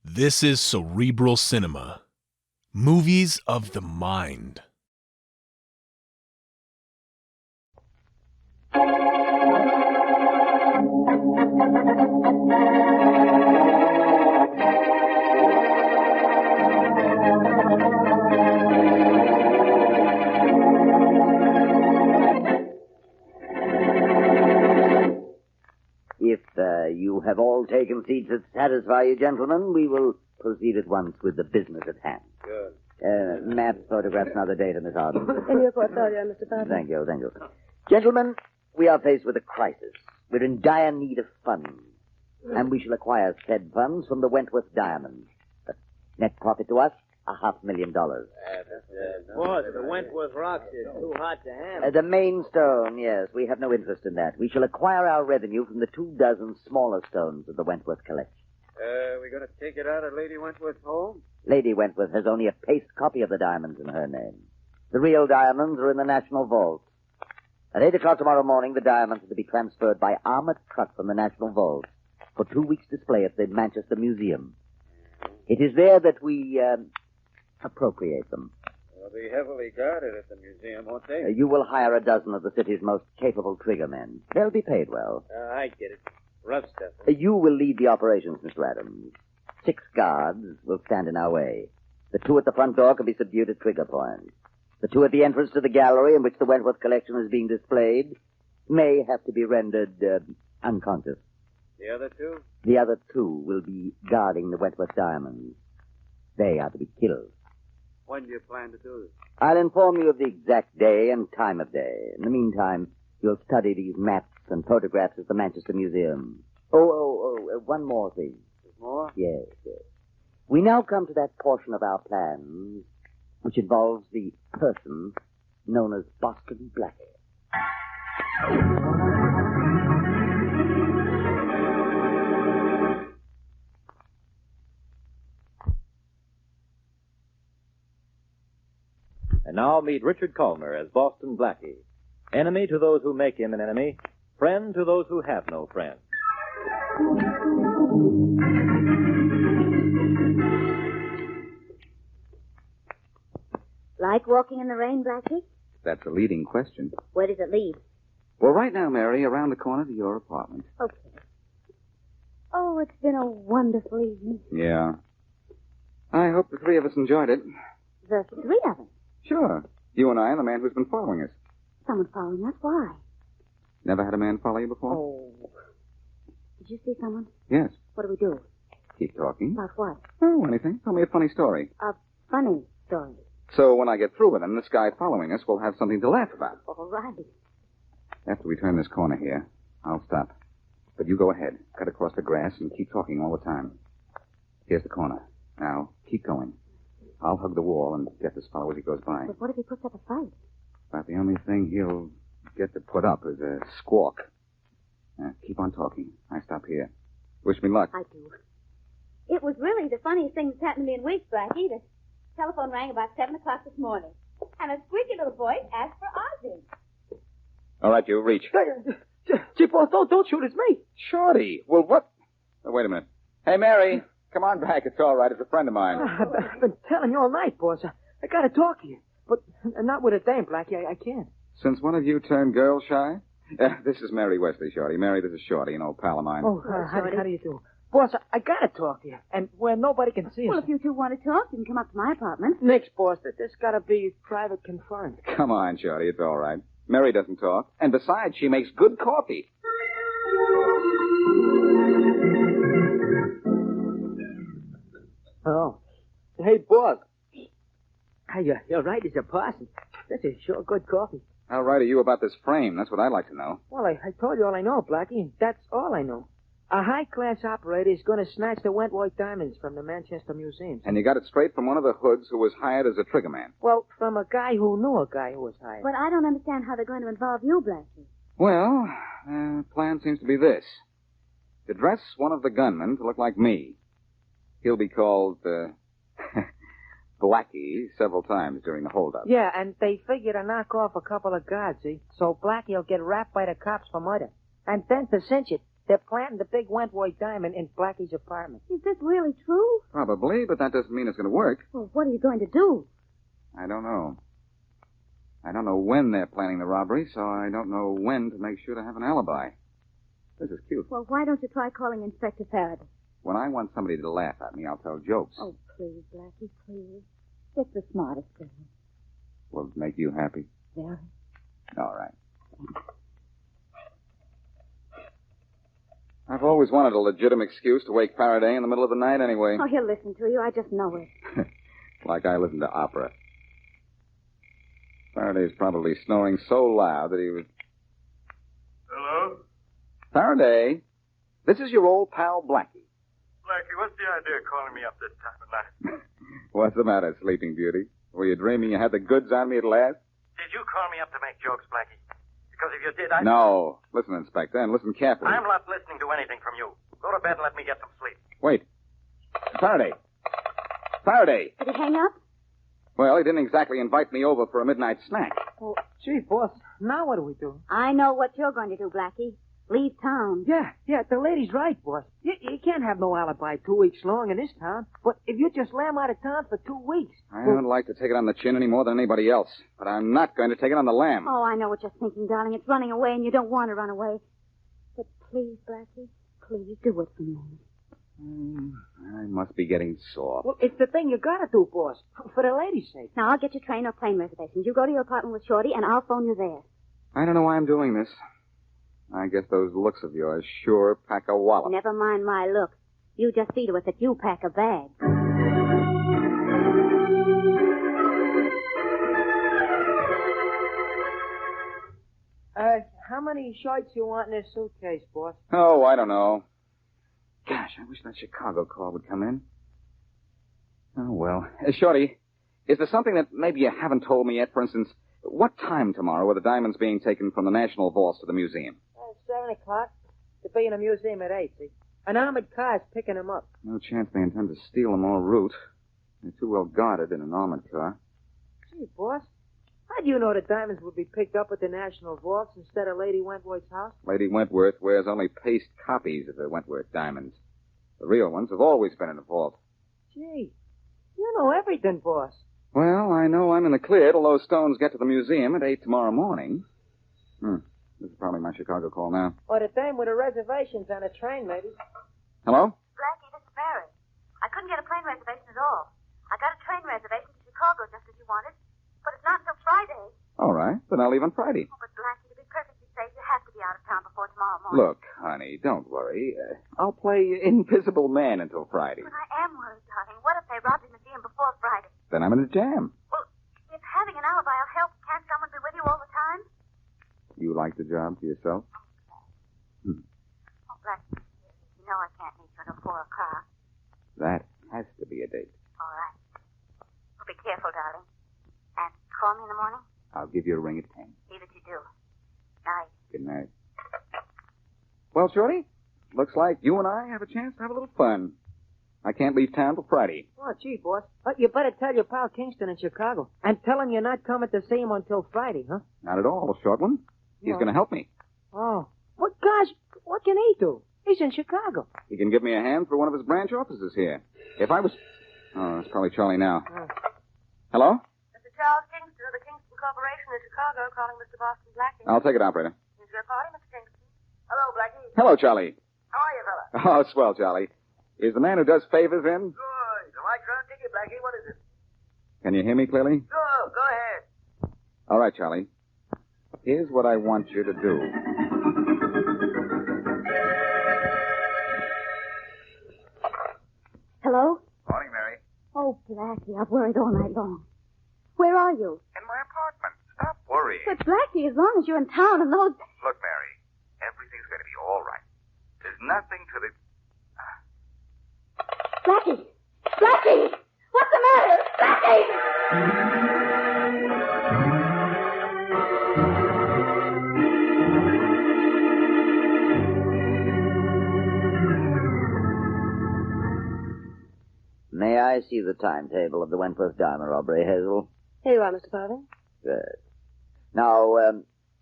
This is Cerebral Cinema. Movies of the mind. If you have all taken seats that satisfy you, gentlemen, we will proceed at once with the business at hand. Good. Map, photographs, and other data, Miss Arden. In your portfolio, Mr. Barton. Thank you. Gentlemen, we are faced with a crisis. We're in dire need of funds, and we shall acquire said funds from the Wentworth diamonds. The net profit to us, $500,000. Boss, the Wentworth rocks is too hot to handle. The main stone, yes. We have no interest in that. We shall acquire our revenue from the 24 smaller stones of the Wentworth collection. We gonna take it out of Lady Wentworth's home? Lady Wentworth has only a paste copy of the diamonds in her name. The real diamonds are in the National Vault. At 8 o'clock tomorrow morning, the diamonds are to be transferred by armored truck from the National Vault for 2 weeks' display at the Manchester Museum. It is there that we appropriate them. They'll be heavily guarded at the museum, won't they? You will hire a dozen of the city's most capable trigger men. They'll be paid well. I get it. Rough stuff. You will lead the operations, Mr. Adams. 6 guards will stand in our way. The 2 at the front door can be subdued at trigger point. The 2 at the entrance to the gallery in which the Wentworth collection is being displayed may have to be rendered unconscious. The other 2? The other 2 will be guarding the Wentworth diamonds. They are to be killed. When do you plan to do this? I'll inform you of the exact day and time of day. In the meantime, you'll study these maps and photographs at the Manchester Museum. One more thing. There's more? Yes. We now come to that portion of our plans which involves the person known as Boston Blackie. And now meet Richard Culmer as Boston Blackie. Enemy to those who make him an enemy, friend to those who have no friend. Like walking in the rain, Blackie? That's a leading question. Where does it lead? Well, right now, Mary, around the corner to your apartment. Okay. Oh, it's been a wonderful evening. Yeah. I hope the 3 of us enjoyed it. The 3 of us? Sure. You and I and the man who's been following us. Someone following us? Why? Never had a man follow you before? Oh. Did you see someone? Yes. What do we do? Keep talking. About what? Oh, anything. Tell me a funny story. A funny story. So when I get through with him, this guy following us will have something to laugh about. All right. After we turn this corner here, I'll stop. But you go ahead. Cut across the grass and keep talking all the time. Here's the corner. Now, keep going. I'll hug the wall and get this fellow as he goes by. But what if he puts up a fight? About the only thing he'll get to put up is a squawk. Keep on talking. I stop here. Wish me luck. I do. It was really the funniest thing that's happened to me in weeks, Blackie. The telephone rang about 7 o'clock this morning. And a squeaky little voice asked for Ozzy. All right, you reach. Gee, boss, don't shoot. It's me. Shorty. Well, what? Oh, wait a minute. Hey, Mary. Come on back. It's all right. It's a friend of mine. I've been telling you all night, boss. I got to talk to you. But not with a dame, Blackie. I can't. Since when have you turned girl shy? This is Mary Wesley, Shorty. Mary, this is Shorty, an old pal of mine. Oh, how do you do? Boss, I got to talk to you. And where nobody can see us. Well, if you 2 want to talk, you can come up to my apartment. Nix, boss. This got to be private confined. Come on, Shorty. It's all right. Mary doesn't talk. And besides, she makes good coffee. Oh. Hey, boss. Hey, you're right. It's a parson. This is sure good coffee. How right are you about this frame? That's what I'd like to know. Well, I told you all I know, Blackie, and that's all I know. A high-class operator is going to snatch the Wentworth diamonds from the Manchester Museum. And you got it straight from one of the hoods who was hired as a triggerman. Well, from a guy who knew a guy who was hired. But I don't understand how they're going to involve you, Blackie. Well, plan seems to be this. To dress one of the gunmen to look like me. He'll be called, Blackie several times during the holdup. Yeah, and they figure to knock off a couple of guards, see? So Blackie will get wrapped by the cops for murder. And then to cinch it, They're planting the big Wentworth diamond in Blackie's apartment. Is this really true? Probably, but that doesn't mean it's going to work. Well, what are you going to do? I don't know. I don't know when they're planning the robbery, so I don't know when to make sure to have an alibi. This is cute. Well, why don't you try calling Inspector Faraday? When I want somebody to laugh at me, I'll tell jokes. Oh, please, Blackie, please. It's the smartest thing. Will it make you happy? Very. All right. I've always wanted a legitimate excuse to wake Faraday in the middle of the night anyway. Oh, he'll listen to you. I just know it. Like I listen to opera. Faraday's probably snoring so loud that he was... Hello? Faraday, this is your old pal Blackie. Blackie, what's the idea of calling me up this time of night? What's the matter, Sleeping Beauty? Were you dreaming you had the goods on me at last? Did you call me up to make jokes, Blackie? Because if you did, No. Listen, Inspector, and listen carefully. I'm not listening to anything from you. Go to bed and let me get some sleep. Wait. Faraday. Faraday. Did he hang up? Well, he didn't exactly invite me over for a midnight snack. Oh, gee, boss. Now what do we do? I know what you're going to do, Blackie. Leave town. Yeah, the lady's right, boss. You can't have no alibi 2 weeks long in this town. But if you just lamb out of town for 2 weeks... I don't like to take it on the chin any more than anybody else. But I'm not going to take it on the lamb. Oh, I know what you're thinking, darling. It's running away, and you don't want to run away. But please, Blackie, please do it for me. I must be getting soft. Well, it's the thing you gotta do, boss. For the lady's sake. Now, I'll get your train or plane reservations. You go to your apartment with Shorty, and I'll phone you there. I don't know why I'm doing this. I guess those looks of yours sure pack a wallop. Never mind my look. You just see to it that you pack a bag. How many shirts you want in this suitcase, boss? Oh, I don't know. Gosh, I wish that Chicago call would come in. Oh, well. Shorty, is there something that maybe you haven't told me yet? For instance, what time tomorrow are the diamonds being taken from the National Vaults to the museum? 7 o'clock. To be in a museum at 8, see? An armored car's picking them up. No chance they intend to steal them en route. They're too well guarded in an armored car. Gee, boss. How'd you know the diamonds would be picked up at the National Vaults instead of Lady Wentworth's house? Lady Wentworth wears only paste copies of the Wentworth diamonds. The real ones have always been in the vault. Gee, you know everything, boss. Well, I know I'm in the clear till those stones get to the museum at 8 tomorrow morning. This is probably my Chicago call now. Or the dame with the reservations on a train, maybe. Hello? Blackie, this is Mary. I couldn't get a plane reservation at all. I got a train reservation to Chicago just as you wanted, but it's not until Friday. All right, then I'll leave on Friday. Oh, but Blackie, to be perfectly safe, you have to be out of town before tomorrow morning. Look, honey, don't worry. I'll play Invisible Man until Friday. But I am worried, darling. What if they rob the museum before Friday? Then I'm in a jam. Well, if having an alibi will help, can't someone be with you all the time? You like the job to yourself? Oh, Blackie, you know I can't leave until 4 o'clock. That has to be a date. All right. Well, be careful, darling. And call me in the morning. I'll give you a ring at 10. See that you do. Night. Good night. Well, Shorty, looks like you and I have a chance to have a little fun. I can't leave town till Friday. Oh, gee, boss. But you better tell your pal Kingston in Chicago. And tell him you're not coming to see him until Friday, huh? Not at all, short one. He's No. going to help me. Oh. Well, gosh, what can he do? He's in Chicago. He can give me a hand through one of his branch offices here. If I was... Oh, that's probably Charlie now. Hello? Mr. Charles Kingston of the Kingston Corporation in Chicago calling Mr. Boston Blackie. I'll take it, operator. Is your party, Mr. Kingston? Hello, Blackie. Hello, Charlie. How are you, fella? Oh, swell, Charlie. Is the man who does favors in? Good. The white crown ticket, Blackie. What is it? Can you hear me clearly? Go ahead. All right, Charlie. Here's what I want you to do. Hello? Morning, Mary. Oh, Blackie, I've worried all night long. Where are you? In my apartment. Stop worrying. But, Blackie, as long as you're in town and those... Look, Mary, everything's going to be all right. There's nothing to the... Blackie! Blackie! What's the matter? Blackie! May I see the timetable of the Wentworth diamond robbery, Hazel? Here you are, Mr. Farthing. Good. Now,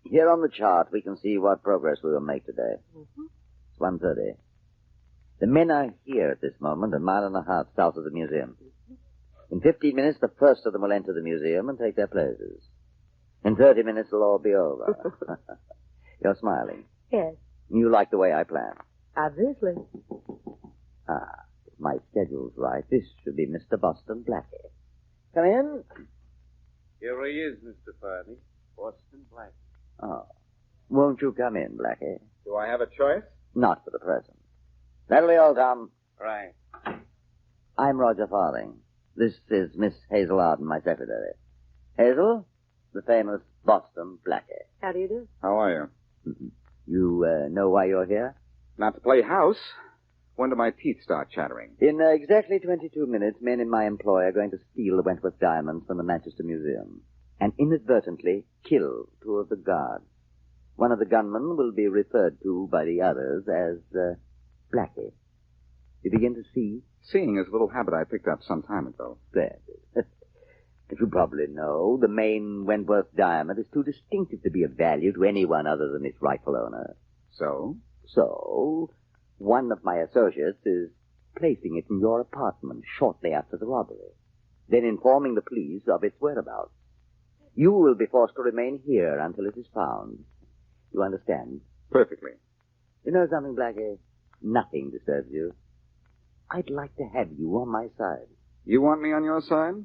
here on the chart, we can see what progress we will make today. Mm-hmm. It's 1:30. The men are here at this moment, a mile and a half south of the museum. In 15 minutes, the first of them will enter the museum and take their places. In 30 minutes, it'll all be over. You're smiling. Yes, You like the way I plan. obviously. If my schedule's right, this should be Mr. Boston Blackie. Come in. Here he is, Mr. Faraday. Boston Blackie. Oh. Won't you come in, Blackie? Do I have a choice? Not for the present. That'll be all, Tom. Right. I'm Roger Farthing. This is Miss Hazel Arden, my secretary. Hazel, the famous Boston Blackie. How do you do? How are you? You know why you're here? Not to play house. When do my teeth start chattering? In exactly 22 minutes, men in my employ are going to steal the Wentworth diamonds from the Manchester Museum and inadvertently kill two of the guards. One of the gunmen will be referred to by the others as Blackie. You begin to see? Seeing is a little habit I picked up some time ago. Splendid. As you probably know, the main Wentworth diamond is too distinctive to be of value to anyone other than its rightful owner. So? So, one of my associates is placing it in your apartment shortly after the robbery, then informing the police of its whereabouts. You will be forced to remain here until it is found. You understand? Perfectly. You know something, Blackie? Nothing disturbs you. I'd like to have you on my side. You want me on your side?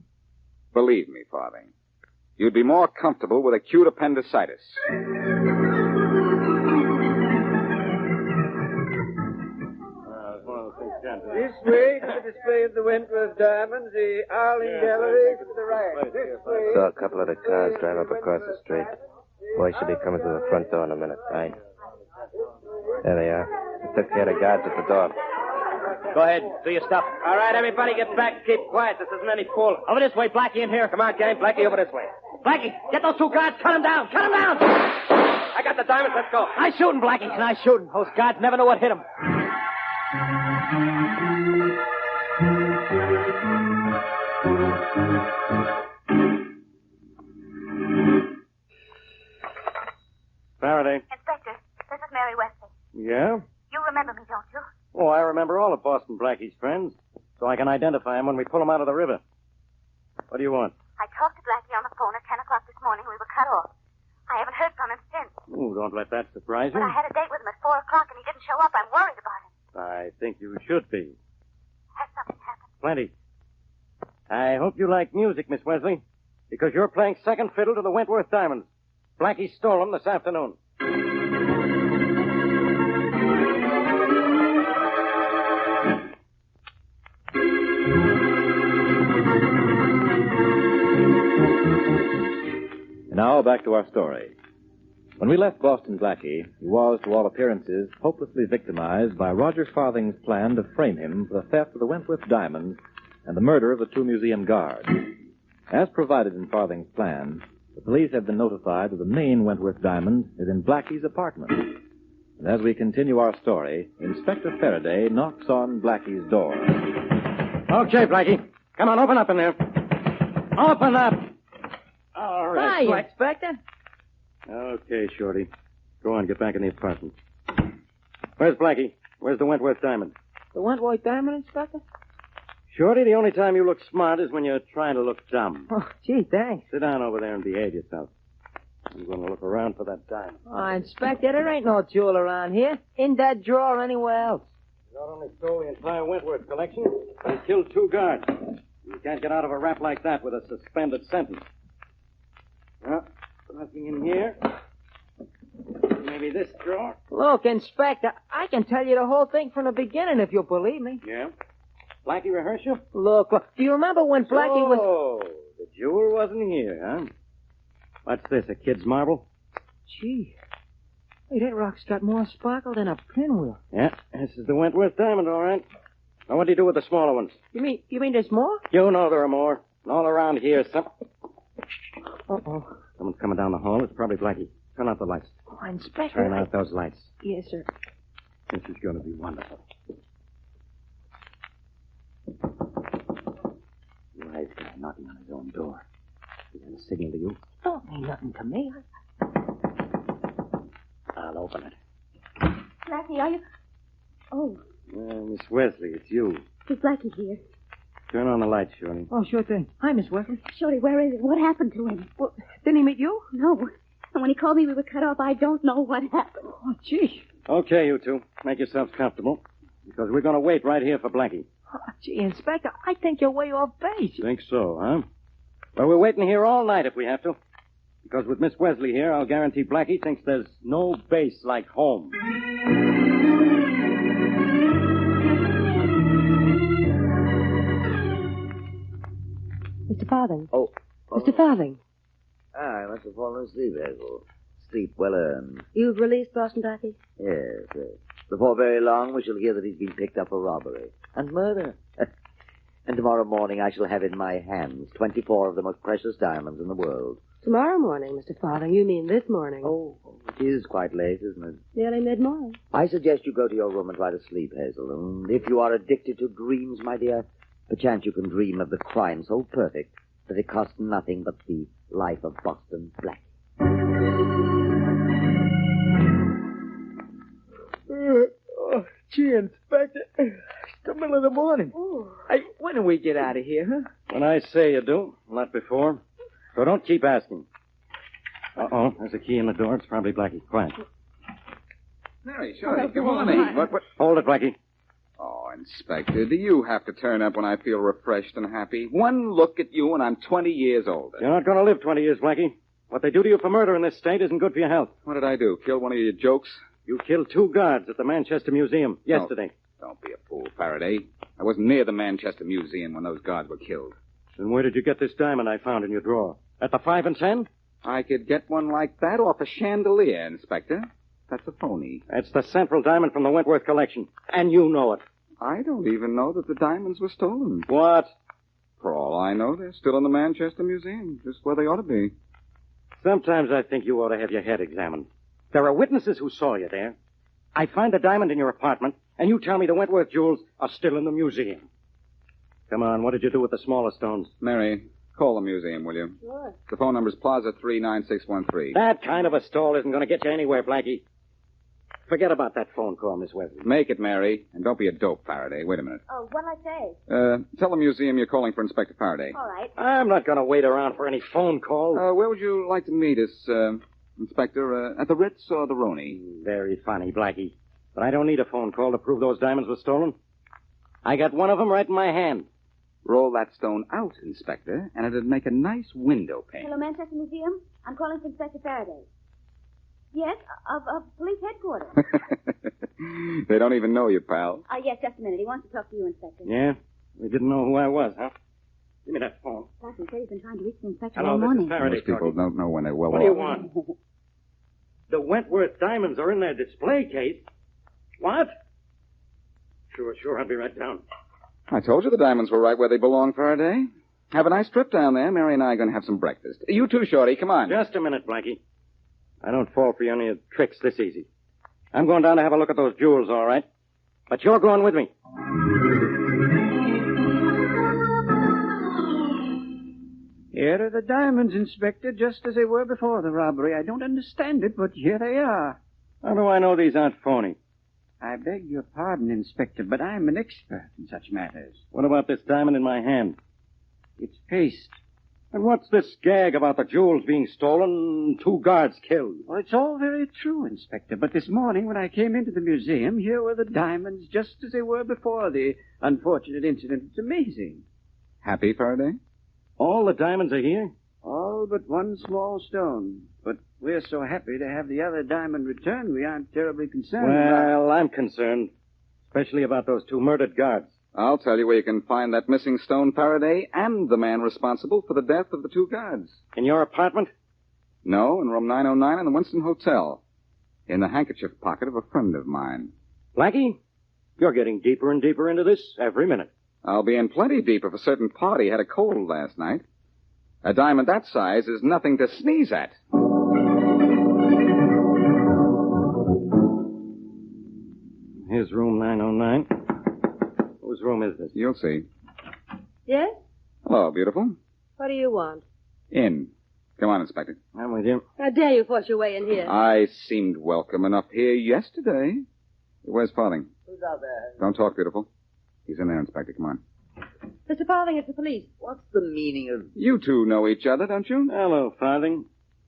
Believe me, Farthing. You'd be more comfortable with acute appendicitis. This way to the display of the Wentworth diamonds, the Arling Gallery to the right. This way. Saw a couple of the cars drive up across the street. Boy should be coming through the front door in a minute, right? There they are. I took care of the guards at the door. Go ahead, do your stuff. All right, everybody get back. Keep quiet. This isn't any fool. Over this way, Blackie in here. Come on, gang. Blackie, over this way. Blackie, get those two guards. Cut them down. Cut them down. I got the diamonds. Let's go. I shoot him, Blackie. Can I shoot him? Those guards never know what hit him. Faraday. Inspector, this is Mary Wesley. Yeah? You remember me, don't you? Oh, I remember all of Boston Blackie's friends, so I can identify him when we pull him out of the river. What do you want? I talked to Blackie on the phone at 10 o'clock this morning. We were cut off. I haven't heard from him since. Oh, don't let that surprise you. But I had a date with him at 4 o'clock, and he didn't show up. I'm worried about him. I think you should be. Has something happened? Plenty. I hope you like music, Miss Wesley, because you're playing second fiddle to the Wentworth diamonds. Blackie stole them this afternoon. Now back to our story. When we left Boston Blackie, he was, to all appearances, hopelessly victimized by Roger Farthing's plan to frame him for the theft of the Wentworth diamonds and the murder of the two museum guards. As provided in Farthing's plan, the police have been notified that the main Wentworth diamond is in Blackie's apartment. And as we continue our story, Inspector Faraday knocks on Blackie's door. Okay, Blackie. Come on, open up in there. Open up! All right, Hi, Inspector. Okay, Shorty. Go on, get back in the apartment. Where's Blackie? Where's the Wentworth diamond? The Wentworth diamond, Inspector? Shorty, the only time you look smart is when you're trying to look dumb. Oh, gee, thanks. Sit down over there and behave yourself. I'm going to look around for that diamond. Oh, Inspector, there ain't no jewel around here. In that drawer or anywhere else. You not only stole the entire Wentworth collection, but you killed two guards. You can't get out of a rap like that with a suspended sentence. Well, nothing in here. Maybe this drawer. Look, Inspector, I can tell you the whole thing from the beginning if you'll believe me. Yeah? Blackie rehearsal? Look, do you remember when Blackie was... Oh, the jewel wasn't here, huh? What's this, a kid's marble? Gee. Hey, that rock's got more sparkle than a pinwheel. Yeah, this is the Wentworth diamond, all right. Now, what do you do with the smaller ones? You mean there's more? You know there are more. All around here, Uh-oh. Someone's coming down the hall. It's probably Blackie. Turn out the lights. Oh, Inspector. Turn out those lights. Yes, sir. This is going to be wonderful. Wise guy knocking on his own door. He got a signal to you? Don't mean nothing to me. I'll open it. Blackie, are you... Oh, Miss Wesley, it's you. is Blackie here? Turn on the light, Shorty. Oh, sure thing. Hi, Miss Wesley. Shorty, where is he? What happened to him? Well, didn't he meet you? No. And when he called me, we were cut off. I don't know what happened. Oh, gee. Okay, you two. Make yourselves comfortable. Because we're going to wait right here for Blackie. Oh, gee, Inspector, I think you're way off base. Think so, huh? Well, we're waiting here all night if we have to. Because with Miss Wesley here, I'll guarantee Blackie thinks there's no base like home. Mr. Farthing. Oh. Mr. Farthing. I must have fallen asleep, Hazel. Sleep well earned. You've released Boston Blackie? Yes, yes. Before very long, we shall hear that he's been picked up for robbery and murder. And tomorrow morning, I shall have in my hands 24 of the most precious diamonds in the world. Tomorrow morning, Mr. Farthing. You mean this morning? Oh, it is quite late, isn't it? Nearly mid-morning. I suggest you go to your room and try to sleep, Hazel. And if you are addicted to dreams, my dear, perchance you can dream of the crime so perfect that it costs nothing but the life of Boston Blackie. Oh, gee, Inspector. It's the middle of the morning. Oh. Hey, when do we get out of here, huh? When I say you do, not before. So don't keep asking. Uh-oh, there's a key in the door. It's probably Blackie. Quiet. Mary, Shorty, good morning. What? Hold it, Blackie. Oh, Inspector, do you have to turn up when I feel refreshed and happy? One look at you and I'm 20 years older. You're not going to live 20 years, Blackie. What they do to you for murder in this state isn't good for your health. What did I do? Kill one of your jokes? You killed 2 guards at the Manchester Museum yesterday. Don't be a fool, Faraday. I wasn't near the Manchester Museum when those guards were killed. Then where did you get this diamond I found in your drawer? At the 5 and 10? I could get one like that off a chandelier, Inspector. That's a phony. That's the central diamond from the Wentworth collection. And you know it. I don't even know that the diamonds were stolen. What? For all I know, they're still in the Manchester Museum, just where they ought to be. Sometimes I think you ought to have your head examined. There are witnesses who saw you there. I find the diamond in your apartment, and you tell me the Wentworth jewels are still in the museum. Come on, what did you do with the smaller stones? Mary, call the museum, will you? Sure. The phone number's Plaza 39613. That kind of a stall isn't going to get you anywhere, Blackie. Forget about that phone call, Miss Wesley. Make it, Mary, and don't be a dope, Faraday. Wait a minute. Oh, what'll I say? Tell the museum you're calling for Inspector Faraday. All right. I'm not going to wait around for any phone calls. Where would you like to meet us, Inspector? At the Ritz or the Roni? Very funny, Blackie. But I don't need a phone call to prove those diamonds were stolen. I got one of them right in my hand. Roll that stone out, Inspector, and it'd make a nice window pane. Hello, Manchester Museum. I'm calling for Inspector Faraday. Yes, of police headquarters. They don't even know you, pal. Yes, just a minute. He wants to talk to you, Inspector. Yeah? We didn't know who I was, huh? Give me that phone. Blackie said he's been trying to reach the inspector Hello, all this morning. is Faraday Most people talking. don't know when they're well What do you off. want? The Wentworth diamonds are in their display case. What? Sure, I'll be right down. I told you the diamonds were right where they belong, Faraday. Have a nice trip down there. Mary and I are going to have some breakfast. You too, Shorty. Come on. Just a minute, Blackie. I don't fall for any of the tricks this easy. I'm going down to have a look at those jewels, all right. But you're going with me. Here are the diamonds, Inspector, just as they were before the robbery. I don't understand it, but here they are. How do I know these aren't phony? I beg your pardon, Inspector, but I'm an expert in such matters. What about this diamond in my hand? It's paste. And what's this gag about the jewels being stolen and 2 guards killed? Well, it's all very true, Inspector, but this morning when I came into the museum, here were the diamonds just as they were before the unfortunate incident. It's amazing. Happy, Faraday? All the diamonds are here? All but one small stone. But we're so happy to have the other diamond returned, we aren't terribly concerned about... Well, I'm concerned. Especially about those 2 murdered guards. I'll tell you where you can find that missing stone, Faraday, and the man responsible for the death of the 2 guards. In your apartment? No, in room 909 in the Winston Hotel. In the handkerchief pocket of a friend of mine. Blackie, you're getting deeper and deeper into this every minute. I'll be in plenty deep if a certain party had a cold last night. A diamond that size is nothing to sneeze at. Here's room 909. Whose room is this? You'll see. Yes? Hello, beautiful. What do you want? In. Come on, Inspector. I'm with you. How dare you force your way in here? I seemed welcome enough here yesterday. Where's Farthing? Who's Who's out there? Don't talk, beautiful. He's in there, Inspector. Come on. Mr. Farthing, it's the police. What's the meaning of... You two know each other, don't you? Hello, Farthing.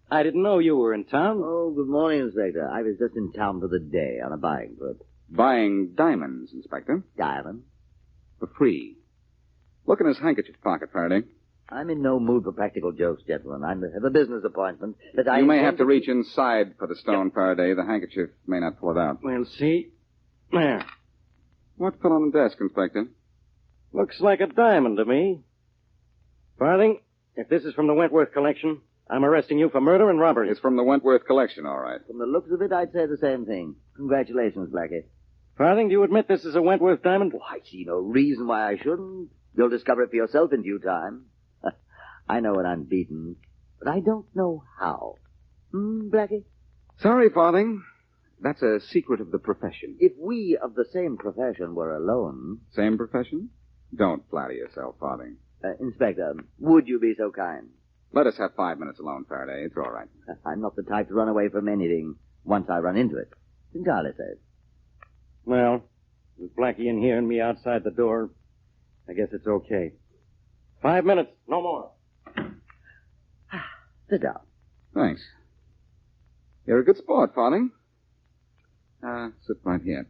I didn't know you were in town. Oh, good morning, Inspector. I was just in town for the day on a buying trip. Buying diamonds, Inspector. Diamond? For free. Look in his handkerchief pocket, Faraday. I'm in no mood for practical jokes, gentlemen. I have a business appointment that I... You may have to reach inside for the stone, Faraday. The handkerchief may not pull it out. We'll see. There. What fell on the desk, Inspector? Looks like a diamond to me. Farthing, if this is from the Wentworth collection, I'm arresting you for murder and robbery. It's from the Wentworth collection, all right. From the looks of it, I'd say the same thing. Congratulations, Blackie. Farthing, do you admit this is a Wentworth diamond? Oh, I see no reason why I shouldn't. You'll discover it for yourself in due time. I know when I'm beaten, but I don't know how. Blackie? Sorry, Farthing. That's a secret of the profession. If we of the same profession were alone... Same profession? Don't flatter yourself, Farthing. Inspector, would you be so kind? Let us have 5 minutes alone, Faraday. It's all right. I'm not the type to run away from anything once I run into it. It's entirely safe. Well, with Blackie in here and me outside the door, I guess it's okay. 5 minutes, no more. Sit down. Thanks. You're a good sport, Farthing. Sit right here.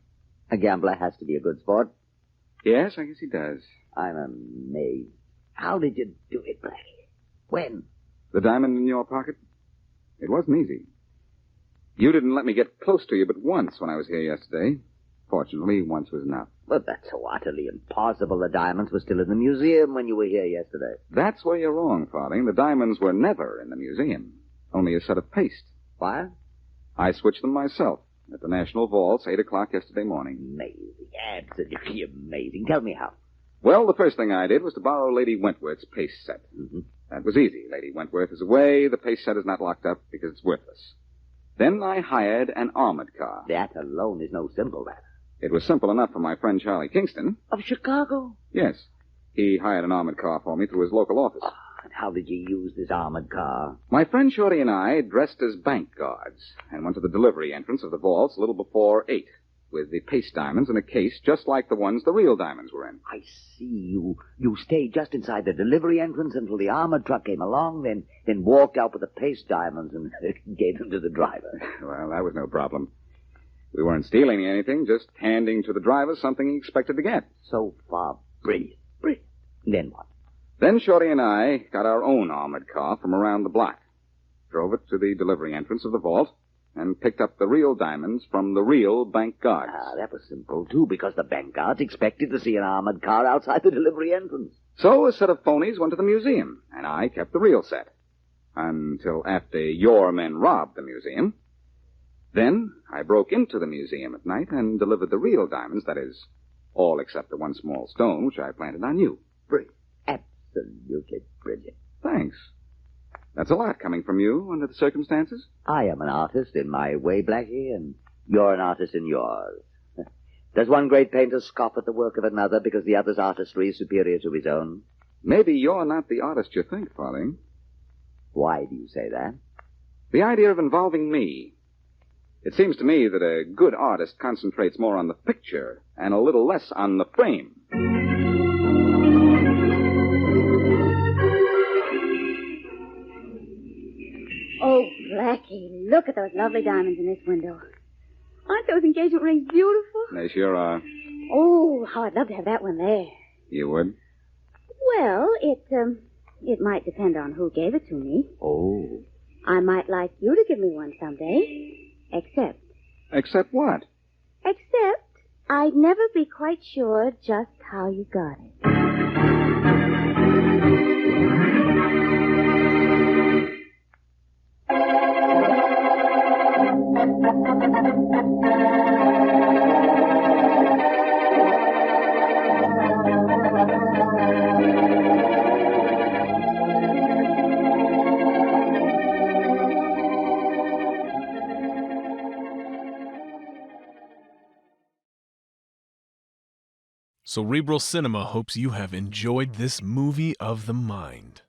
A gambler has to be a good sport. Yes, I guess he does. I'm amazed. How did you do it, Blackie? When? The diamond in your pocket? It wasn't easy. You didn't let me get close to you but once when I was here yesterday. Fortunately, once was enough. But that's so utterly impossible. The diamonds were still in the museum when you were here yesterday. That's where you're wrong, Farthing. The diamonds were never in the museum. Only a set of paste. Why? I switched them myself at the National Vaults, 8 o'clock yesterday morning. Amazing. Absolutely amazing. Tell me how. Well, the first thing I did was to borrow Lady Wentworth's paste set. Mm-hmm. That was easy. Lady Wentworth is away. The paste set is not locked up because it's worthless. Then I hired an armored car. That alone is no simple matter. It was simple enough for my friend Charlie Kingston. Of Chicago? Yes. He hired an armored car for me through his local office. Oh, and how did you use this armored car? My friend Shorty and I dressed as bank guards and went to the delivery entrance of the vaults a little before 8 with the paste diamonds in a case just like the ones the real diamonds were in. I see. You stayed just inside the delivery entrance until the armored truck came along, then walked out with the paste diamonds and gave them to the driver. Well, that was no problem. We weren't stealing anything, just handing to the driver something he expected to get. So far, brilliant. Brilliant. Then what? Then Shorty and I got our own armored car from around the block, drove it to the delivery entrance of the vault, and picked up the real diamonds from the real bank guards. That was simple, too, because the bank guards expected to see an armored car outside the delivery entrance. So a set of phonies went to the museum, and I kept the real set. Until after your men robbed the museum. Then I broke into the museum at night and delivered the real diamonds, that is, all except the one small stone which I planted on you. Brilliant. Absolutely brilliant. Thanks. That's a lot coming from you under the circumstances. I am an artist in my way, Blackie, and you're an artist in yours. Does one great painter scoff at the work of another because the other's artistry is superior to his own? Maybe you're not the artist you think, Farthing. Why do you say that? The idea of involving me. It seems to me that a good artist concentrates more on the picture and a little less on the frame. Oh, Blackie, look at those lovely diamonds in this window. Aren't those engagement rings beautiful? They sure are. Oh, how I'd love to have that one there. You would? Well, it might depend on who gave it to me. Oh. I might like you to give me one someday. Except... Except what? Except I'd never be quite sure just how you got it. Cerebral Cinema hopes you have enjoyed this movie of the mind.